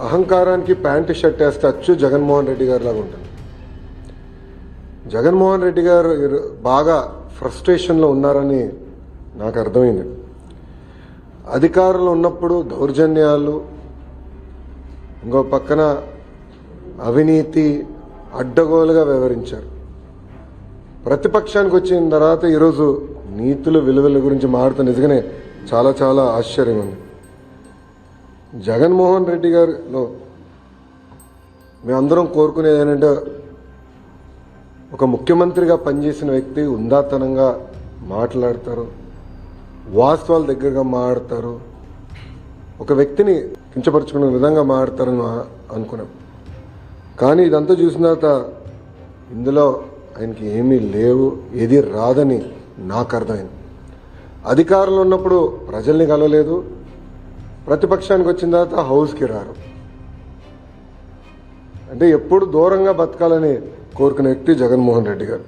అహంకారానికి pant shirt వేస్తే అచ్చు జగన్మోహన్ రెడ్డి గారి లాగా ఉంటుంది. జగన్మోహన్ రెడ్డి గారు బాగా ఫ్రస్ట్రేషన్లో ఉన్నారని నాకు అర్థమైంది. అధికారంలో ఉన్నప్పుడు దౌర్జన్యాలు, ఇంకో పక్కన అవినీతి అడ్డగోలుగా వ్యవహరించారు. ప్రతిపక్షానికి వచ్చిన తర్వాత ఈరోజు నీతులు విలువల గురించి మాట్లాడుతూ నిజంగానే చాలా చాలా ఆశ్చర్యంగా ఉంది. జగన్మోహన్ రెడ్డి గారిలో మేమందరం కోరుకునేది ఏంటంటే ఒక ముఖ్యమంత్రిగా పనిచేసిన వ్యక్తి ఉందాతనంగా మాట్లాడతారు, వాస్తవాల దగ్గరగా మాట్లాడతారు, ఒక వ్యక్తిని కించపరుచుకునే విధంగా మాట్లాడతారని అనుకున్నాం. కానీ ఇదంతా చూసిన తర్వాత ఇందులో ఆయనకి ఏమీ లేవు, ఏది రాదని నాకు అర్థమైంది. అధికారంలో ఉన్నప్పుడు ప్రజల్ని కలవలేదు, ప్రతిపక్షానికి వచ్చిన తర్వాత హౌస్కి రారు. అంటే ఎప్పుడు దూరంగా బతకాలని కోరుకునే వ్యక్తి జగన్మోహన్ రెడ్డి గారు.